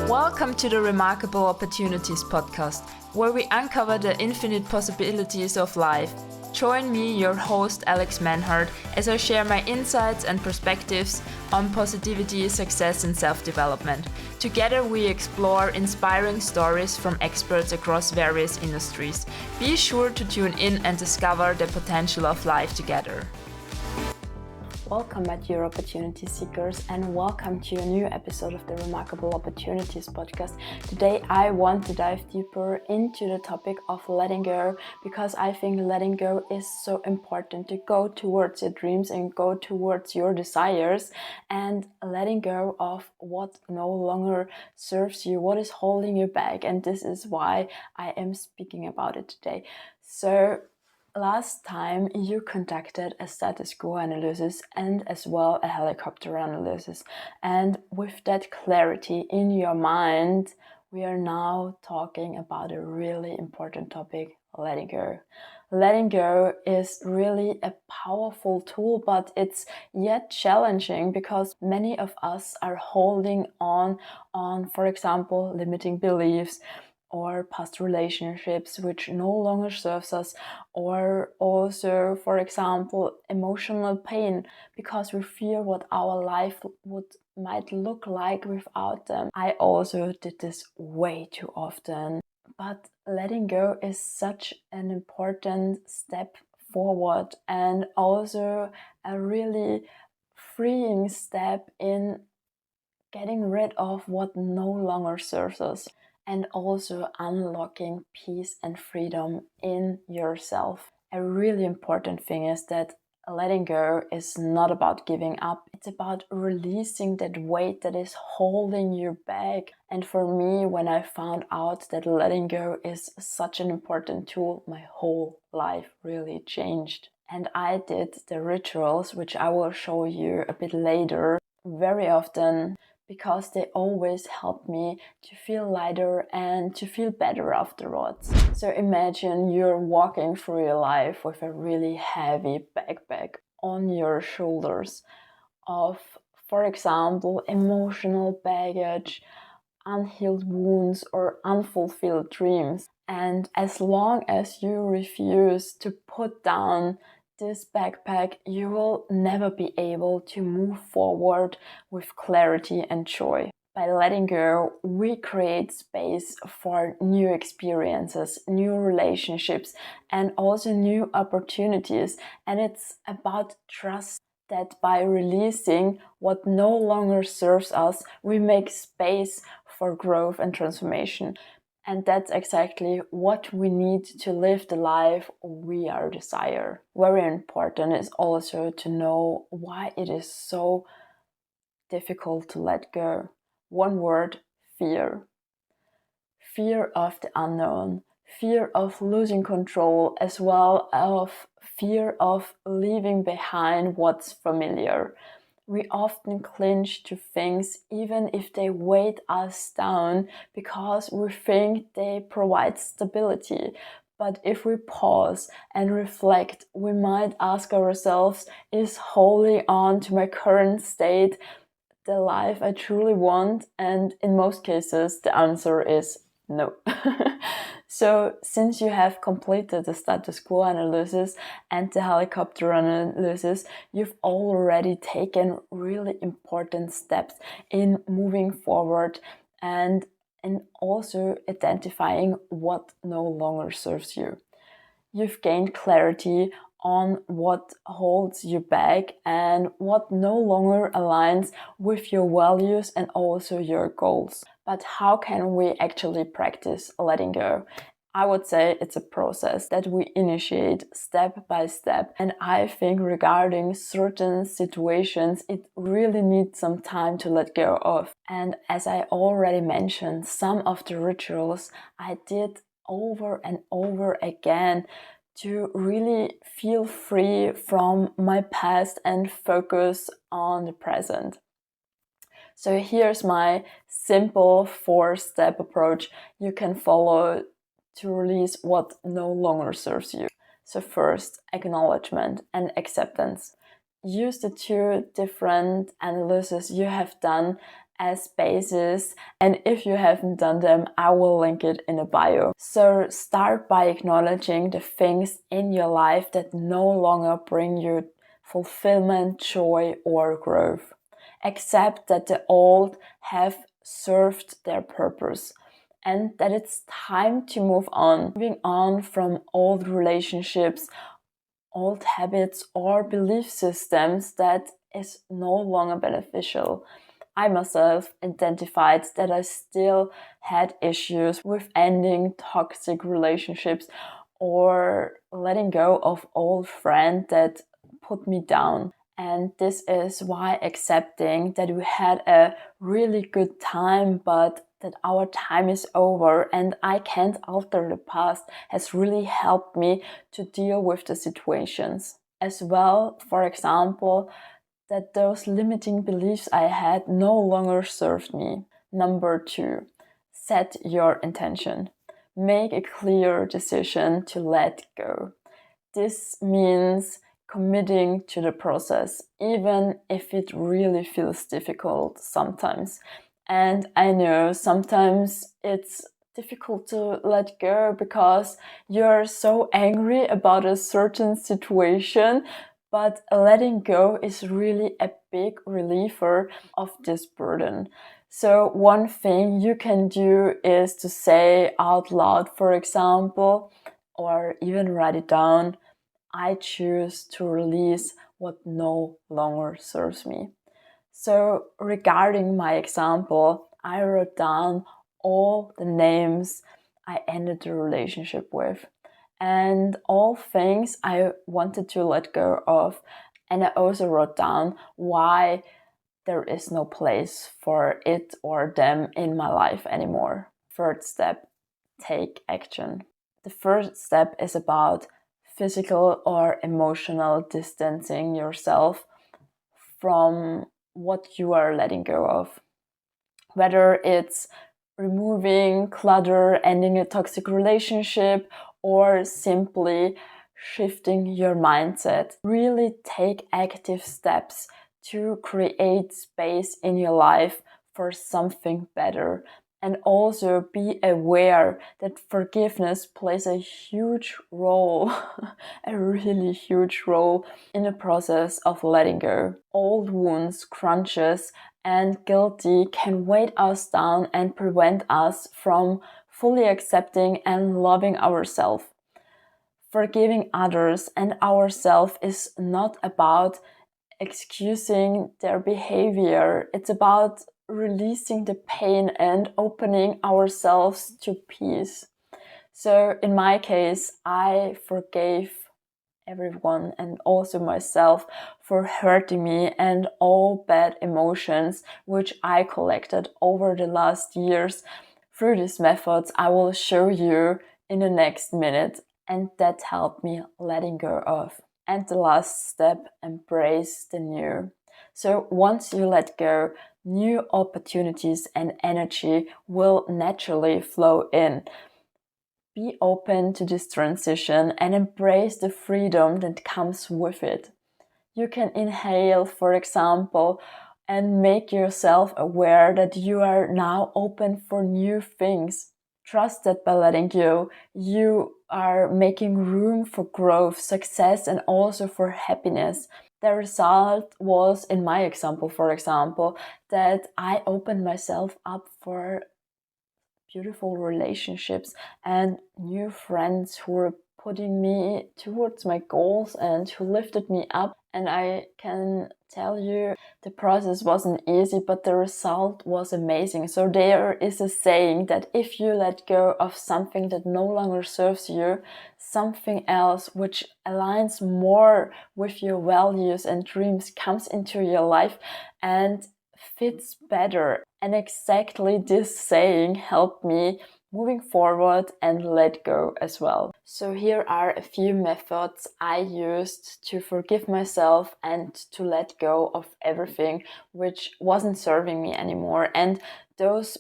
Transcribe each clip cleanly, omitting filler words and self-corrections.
Welcome to the Remarkable Opportunities podcast, where we uncover the infinite possibilities of life. Join me, your host Alex Manhart, as I share my insights and perspectives on positivity, success and self-development. Together we explore inspiring stories from experts across various industries. Be sure to tune in and discover the potential of life together. Welcome, my dear opportunity seekers, and welcome to a new episode of the Remarkable Opportunities podcast. Today I want to dive deeper into the topic of letting go, because I think letting go is so important to go towards your dreams and go towards your desires, and letting go of what no longer serves you, what is holding you back. And this is why I am speaking about it today. So last time you conducted a status quo analysis and as well a helicopter analysis. And with that clarity in your mind, we are now talking about a really important topic, letting go. Letting go is really a powerful tool, but it's yet challenging because many of us are holding on, for example, limiting beliefs, or past relationships which no longer serves us, or also, for example, emotional pain because we fear what our life might look like without them. I also did this way too often, but letting go is such an important step forward and also a really freeing step in getting rid of what no longer serves us, and also unlocking peace and freedom in yourself. A really important thing is that letting go is not about giving up. It's about releasing that weight that is holding you back. And for me, when I found out that letting go is such an important tool, my whole life really changed. And I did the rituals, which I will show you a bit later, very often, because they always help me to feel lighter and to feel better afterwards. So imagine you're walking through your life with a really heavy backpack on your shoulders of, for example, emotional baggage, unhealed wounds, or unfulfilled dreams. And as long as you refuse to put down this backpack, you will never be able to move forward with clarity and joy. By letting go, we create space for new experiences, new relationships, and also new opportunities. And it's about trust that by releasing what no longer serves us, we make space for growth and transformation. And that's exactly what we need to live the life we are desire. Very important is also to know why it is so difficult to let go. One word: fear. Fear of the unknown, fear of losing control, as well as fear of leaving behind what's familiar. We often cling to things even if they weight us down because we think they provide stability. But if we pause and reflect, we might ask ourselves, is holding on to my current state the life I truly want? And in most cases, the answer is no. So since you have completed the status quo analysis and the helicopter analysis, you've already taken really important steps in moving forward and in also identifying what no longer serves you. You've gained clarity on what holds you back and what no longer aligns with your values and also your goals. But how can we actually practice letting go? I would say it's a process that we initiate step by step. And I think regarding certain situations, it really needs some time to let go of. And as I already mentioned, some of the rituals I did over and over again to really feel free from my past and focus on the present. So here's my simple 4-step approach you can follow to release what no longer serves you. So first, acknowledgement and acceptance. Use the 2 different analyses you have done as basis, and if you haven't done them, I will link it in the bio. So start by acknowledging the things in your life that no longer bring you fulfillment, joy, or growth. Accept that the old have served their purpose and that it's time to move on. Moving on from old relationships, old habits, or belief systems that is no longer beneficial. I myself identified that I still had issues with ending toxic relationships or letting go of old friends that put me down. And this is why accepting that we had a really good time, but that our time is over and I can't alter the past has really helped me to deal with the situations. As well, for example, that those limiting beliefs I had no longer served me. Number 2, set your intention. Make a clear decision to let go. This means committing to the process, even if it really feels difficult sometimes. And I know sometimes it's difficult to let go because you're so angry about a certain situation, but letting go is really a big reliever of this burden. So one thing you can do is to say out loud, for example, or even write it down, I choose to release what no longer serves me. So regarding my example, I wrote down all the names I ended the relationship with and all things I wanted to let go of. And I also wrote down why there is no place for it or them in my life anymore. Third step, take action. The first step is about physical or emotional distancing yourself from what you are letting go of. Whether it's removing clutter, ending a toxic relationship, or simply shifting your mindset. Really take active steps to create space in your life for something better. And also be aware that forgiveness plays a huge role, a really huge role in the process of letting go. Old wounds, grudges, and guilty can weight us down and prevent us from fully accepting and loving ourselves. Forgiving others and ourselves is not about excusing their behavior. It's about releasing the pain and opening ourselves to peace. So in my case, I forgave everyone and also myself for hurting me and all bad emotions which I collected over the last years. Through these methods I will show you in the next minute, and that helped me letting go of. And the last step, embrace the new. So once you let go, new opportunities and energy will naturally flow in. Be open to this transition and embrace the freedom that comes with it. You can inhale, for example, and make yourself aware that you are now open for new things. Trust that by letting go, you are making room for growth, success, and also for happiness. The result was, in my example, for example, that I opened myself up for beautiful relationships and new friends who were putting me towards my goals and who lifted me up. And I can tell you the process wasn't easy, but the result was amazing. So there is a saying that if you let go of something that no longer serves you, something else which aligns more with your values and dreams comes into your life and fits better. And exactly this saying helped me moving forward and let go as well. So here are a few methods I used to forgive myself and to let go of everything which wasn't serving me anymore. And those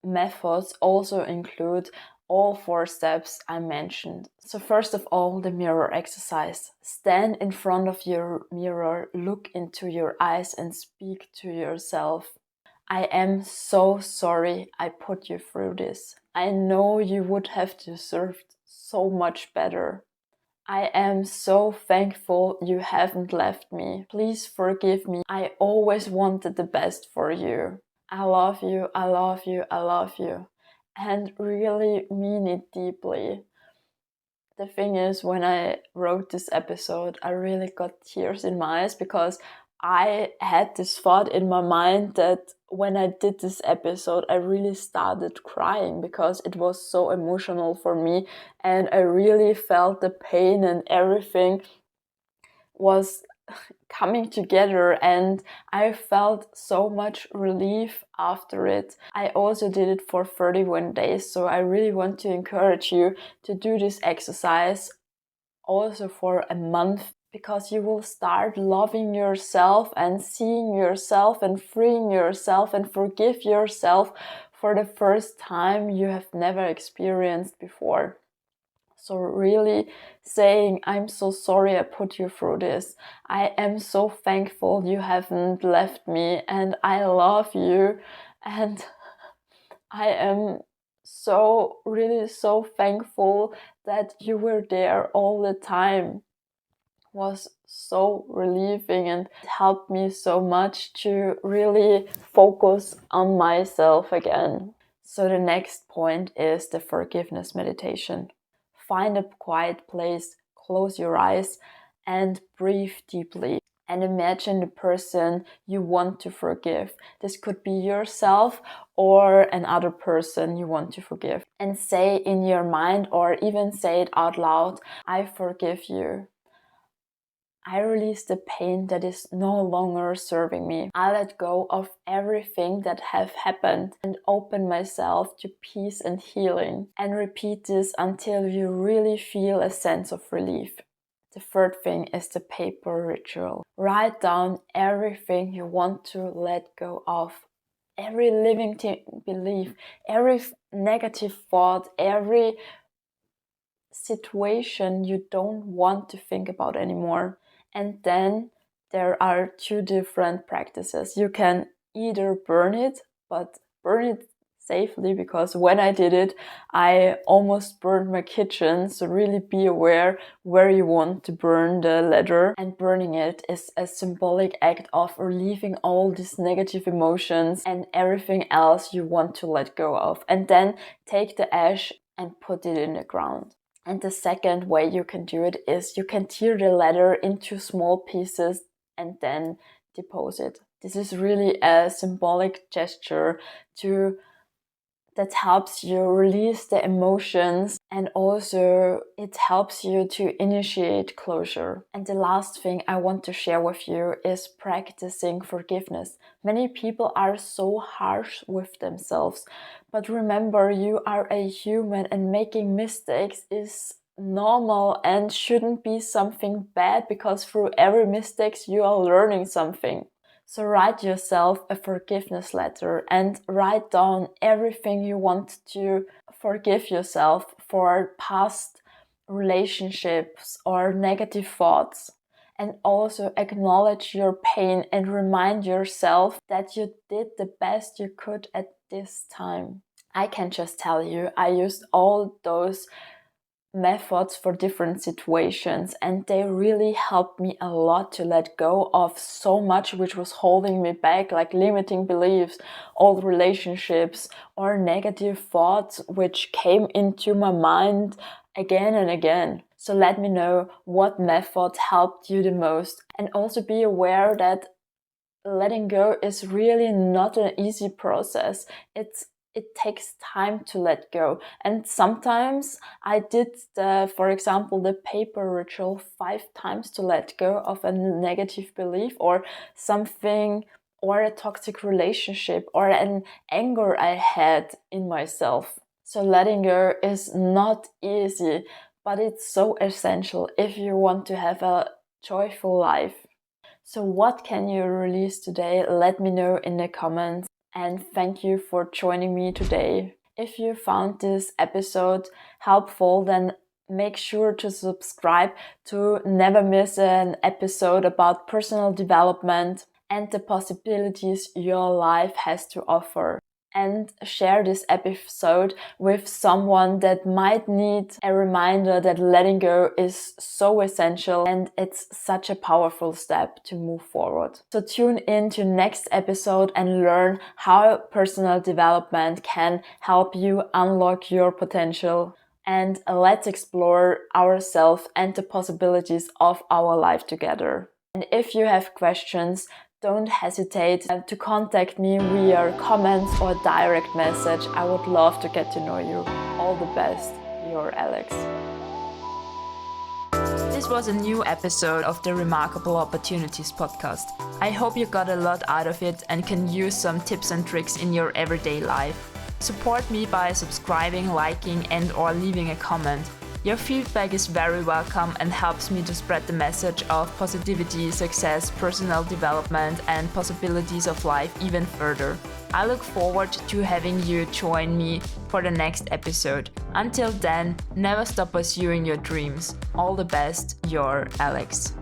methods also include all 4 steps I mentioned. So first of all, the mirror exercise. Stand in front of your mirror, look into your eyes and speak to yourself. I am so sorry I put you through this. I know you would have deserved so much better. I am so thankful you haven't left me. Please forgive me. I always wanted the best for you. I love you, I love you, I love you. And really mean it deeply. The thing is, when I wrote this episode, I really got tears in my eyes because I had this thought in my mind that when I did this episode, I really started crying because it was so emotional for me and I really felt the pain and everything was coming together, and I felt so much relief after it. I also did it for 31 days, so I really want to encourage you to do this exercise also for a month, because you will start loving yourself and seeing yourself and freeing yourself and forgive yourself for the first time you have never experienced before. So really saying, I'm so sorry I put you through this. I am so thankful you haven't left me and I love you. And I am really so thankful that you were there all the time. Was so relieving and it helped me so much to really focus on myself again. So the next point is the forgiveness meditation. Find a quiet place, close your eyes and breathe deeply. And imagine the person you want to forgive. This could be yourself or another person you want to forgive. And say in your mind or even say it out loud, I forgive you. I release the pain that is no longer serving me. I let go of everything that have happened and open myself to peace and healing. And repeat this until you really feel a sense of relief. The third thing is the paper ritual. Write down everything you want to let go of. Every limiting belief, every negative thought, every situation you don't want to think about anymore. And then there are two different practices. You can either burn it, but burn it safely, because when I did it, I almost burned my kitchen. So really be aware where you want to burn the letter. And burning it is a symbolic act of relieving all these negative emotions and everything else you want to let go of. And then take the ash and put it in the ground. And the second way you can do it is you can tear the letter into small pieces and then deposit. This is really a symbolic gesture that helps you release the emotions, and also it helps you to initiate closure. And the last thing I want to share with you is practicing forgiveness. Many people are so harsh with themselves, but remember, you are a human and making mistakes is normal and shouldn't be something bad, because through every mistake you are learning something. So write yourself a forgiveness letter and write down everything you want to forgive yourself for past relationships or negative thoughts. And also acknowledge your pain and remind yourself that you did the best you could at this time. I can just tell you, I used all those methods for different situations, and they really helped me a lot to let go of so much which was holding me back, like limiting beliefs, old relationships, or negative thoughts which came into my mind again and again. So let me know what method helped you the most, and also be aware that letting go is really not an easy process. It takes time to let go. And sometimes I did for example, the paper ritual 5 times to let go of a negative belief or something, or a toxic relationship, or an anger I had in myself. So letting go is not easy, but it's so essential if you want to have a joyful life. So what can you release today? Let me know in the comments, and thank you for joining me today. If you found this episode helpful, then make sure to subscribe to never miss an episode about personal development. and the possibilities your life has to offer. And share this episode with someone that might need a reminder that letting go is so essential and it's such a powerful step to move forward. So tune in to next episode and learn how personal development can help you unlock your potential. And let's explore ourselves and the possibilities of our life together. And if you have questions, don't hesitate to contact me via comments or direct message. I would love to get to know you. All the best, your Alex. This was a new episode of the Remarkable Opportunities podcast. I hope you got a lot out of it and can use some tips and tricks in your everyday life. Support me by subscribing, liking, and/or leaving a comment. Your feedback is very welcome and helps me to spread the message of positivity, success, personal development, and possibilities of life even further. I look forward to having you join me for the next episode. Until then, never stop pursuing your dreams. All the best, your Alex.